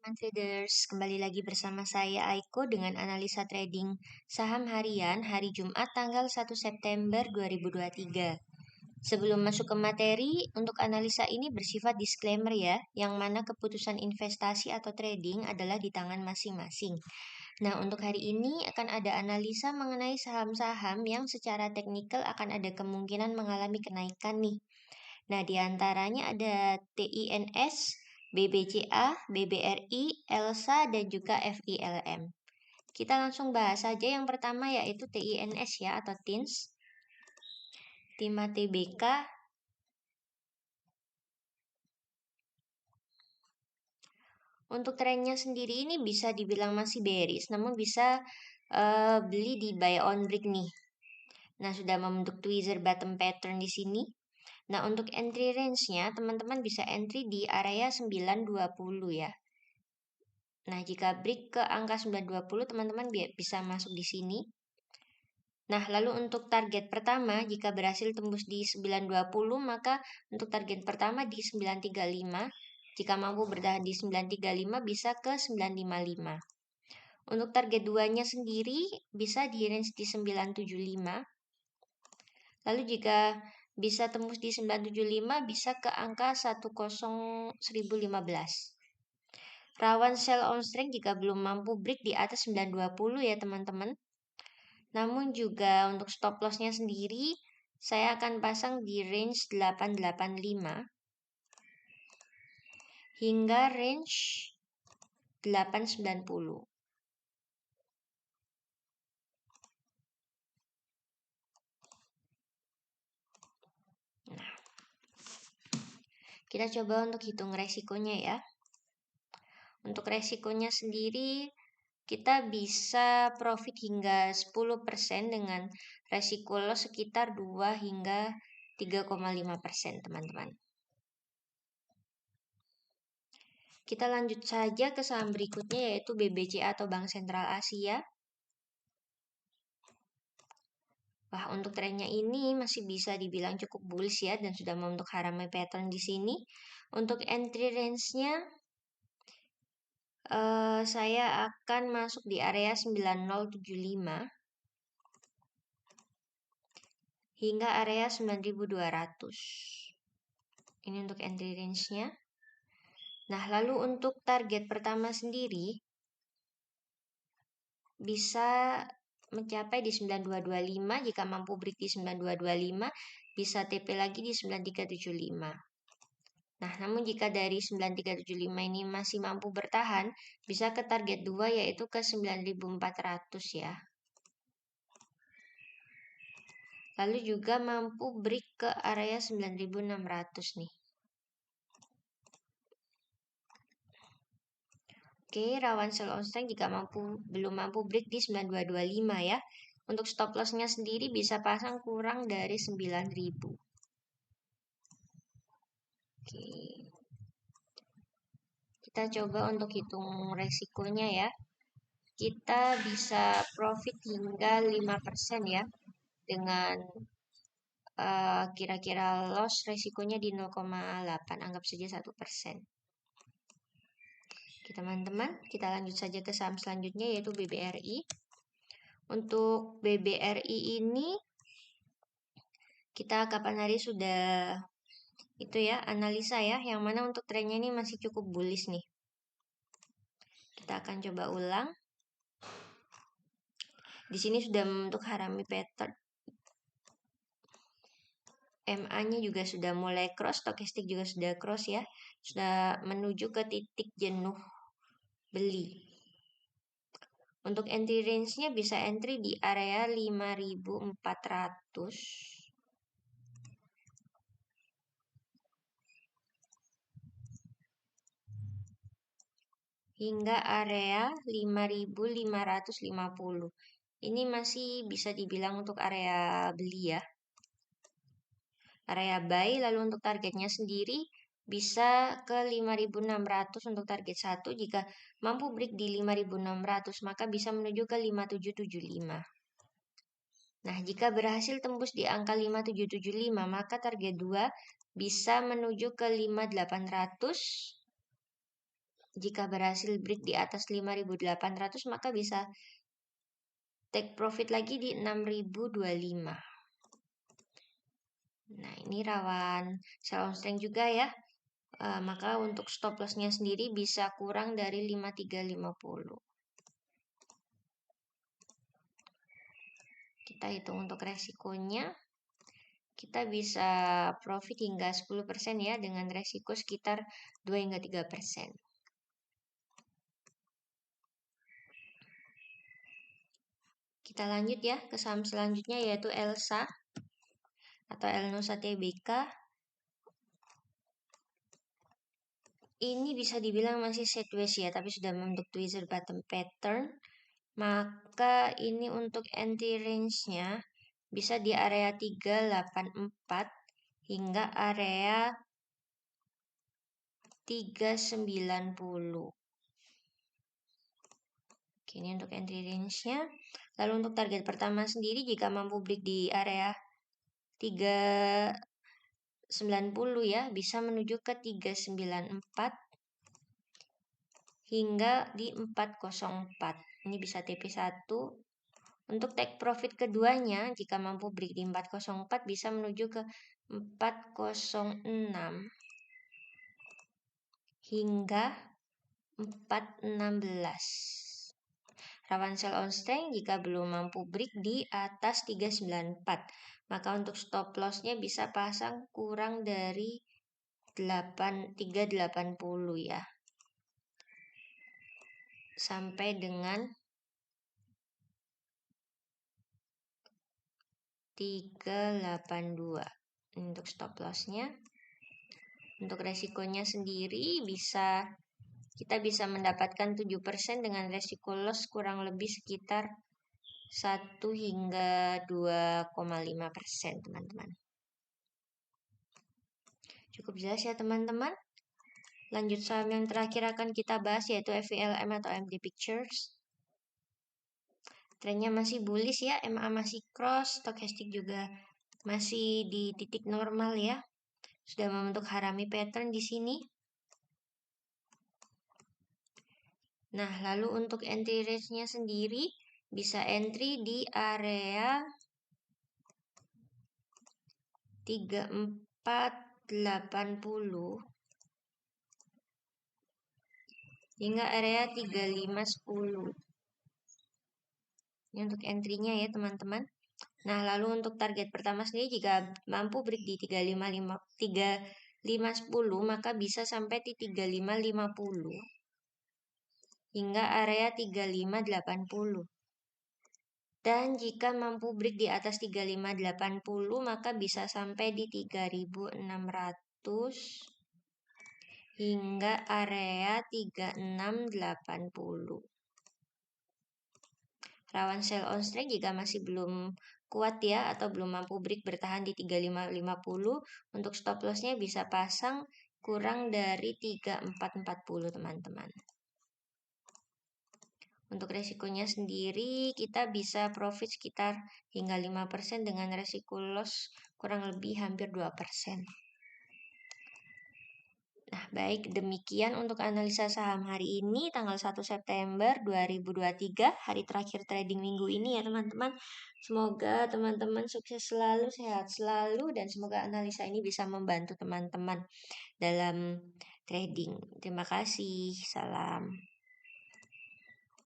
teman traders, kembali lagi bersama saya Aiko dengan analisa trading saham harian hari Jumat tanggal 1 September 2023. Sebelum masuk ke materi, untuk analisa ini bersifat disclaimer ya, yang mana keputusan investasi atau trading adalah di tangan masing-masing. Nah, untuk hari ini akan ada analisa mengenai saham-saham yang secara teknikal akan ada kemungkinan mengalami kenaikan nih. Nah, di antaranya ada TINS, BBCA, BBRI, ELSA, dan juga FILM. Kita langsung bahas saja yang pertama yaitu TINS ya atau TINS. Timah TBK. Untuk trennya sendiri ini bisa dibilang masih bearish, namun bisa beli di buy on break nih. Nah, sudah membentuk tweezer bottom pattern di sini. Nah, untuk entry range-nya, teman-teman bisa entry di area 920 ya. Nah, jika break ke angka 920, teman-teman bisa masuk di sini. Nah, lalu untuk target pertama, jika berhasil tembus di 920, maka untuk target pertama di 935. Jika mampu bertahan di 935, bisa ke 955. Untuk target 2-nya sendiri, bisa di range di 975. Lalu jika bisa tembus di 975, bisa ke angka 10.015. Rawan sell on strength jika belum mampu break di atas 920 ya teman-teman. Namun juga untuk stop loss-nya sendiri, saya akan pasang di range 885 hingga range 890. Nah, kita coba untuk hitung resikonya ya. Untuk resikonya sendiri, kita bisa profit hingga 10% dengan resiko loss sekitar 2 hingga 3,5% teman-teman. Kita lanjut saja ke saham berikutnya yaitu BBCA atau Bank Sentral Asia. Wah, untuk trennya ini masih bisa dibilang cukup bullish ya dan sudah membentuk haramai pattern di sini. Untuk entry range-nya saya akan masuk di area 9075 hingga area 9200. Ini untuk entry range-nya. Nah, lalu untuk target pertama sendiri bisa mencapai di 9225, jika mampu break di 9225 bisa TP lagi di 9375. Nah, namun jika dari 9375 ini masih mampu bertahan, bisa ke target 2 yaitu ke 9400 ya. Lalu juga mampu break ke area 9600 nih. Oke, rawan sell on strength jika belum mampu break di 9225 ya. Untuk stop loss-nya sendiri bisa pasang kurang dari 9000. Oke. Kita coba untuk hitung resikonya ya. Kita bisa profit hingga 5% ya. Dengan kira-kira loss resikonya di 0,8. Anggap saja 1%. Oke teman-teman, kita lanjut saja ke saham selanjutnya yaitu BBRI. Untuk BBRI ini kita kapan hari sudah itu ya analisa ya, yang mana untuk trennya ini masih cukup bullish nih. Kita akan coba ulang. Di sini sudah membentuk harami pattern. MA-nya juga sudah mulai cross, stokastik juga sudah cross ya. Sudah menuju ke titik jenuh beli. Untuk entry range-nya bisa entry di area 5400 hingga area 5550. Ini masih bisa dibilang untuk area beli ya. Area buy, lalu untuk targetnya sendiri bisa ke 5600 untuk target 1. Jika mampu break di 5600 maka bisa menuju ke 5775. Nah, jika berhasil tembus di angka 5775 maka target 2 bisa menuju ke 5800 Jika berhasil break di atas 5.800 maka bisa take profit lagi di 6.025. Nah, ini rawan sell on strength juga ya. Maka untuk stop lossnya sendiri bisa kurang dari 5350. Kita hitung untuk resikonya. Kita bisa profit hingga 10% ya dengan resiko sekitar 2 hingga 3%. Kita lanjut ya ke saham selanjutnya yaitu Elsa atau Elnusa Tbk. Ini bisa dibilang masih sideways ya, tapi sudah membentuk tweezer bottom pattern. Maka ini untuk entry range-nya bisa di area 384 hingga area 390. Oke, ini untuk entry range-nya. Lalu untuk target pertama sendiri jika mampu break di area 390 ya, bisa menuju ke 394 hingga di 404. Ini bisa TP1. Untuk take profit keduanya, jika mampu break di 404 bisa menuju ke 406 hingga 416. Rawan sell on strength jika belum mampu break di atas 394. Maka untuk stop loss-nya bisa pasang kurang dari 380 ya. Sampai dengan 382 untuk stop loss-nya. Untuk resikonya sendiri kita bisa mendapatkan 7% dengan resiko loss kurang lebih sekitar 1 hingga 2,5% teman-teman. Cukup jelas ya teman-teman. Lanjut saham yang terakhir akan kita bahas yaitu FVLM atau MD Pictures. Trennya masih bullish ya, MA masih cross, stochastic juga masih di titik normal ya. Sudah membentuk harami pattern di sini. Nah, lalu untuk entry range-nya sendiri bisa entry di area 3480 hingga area 3510. Ini untuk entry-nya ya teman-teman. Nah, lalu untuk target pertama sendiri jika mampu break di 3510 maka bisa sampai di 3550 hingga area 3580. Dan jika mampu break di atas 3580 maka bisa sampai di 3600 hingga area 3680. Rawan sell on strength jika masih belum kuat ya atau belum mampu break bertahan di 3550. Untuk stop loss-nya bisa pasang kurang dari 3440 teman-teman. Untuk resikonya sendiri kita bisa profit sekitar hingga 5% dengan resiko loss kurang lebih hampir 2%. Nah, baik demikian untuk analisa saham hari ini tanggal 1 September 2023, hari terakhir trading minggu ini ya teman-teman. Semoga teman-teman sukses selalu, sehat selalu, dan semoga analisa ini bisa membantu teman-teman dalam trading. Terima kasih, salam.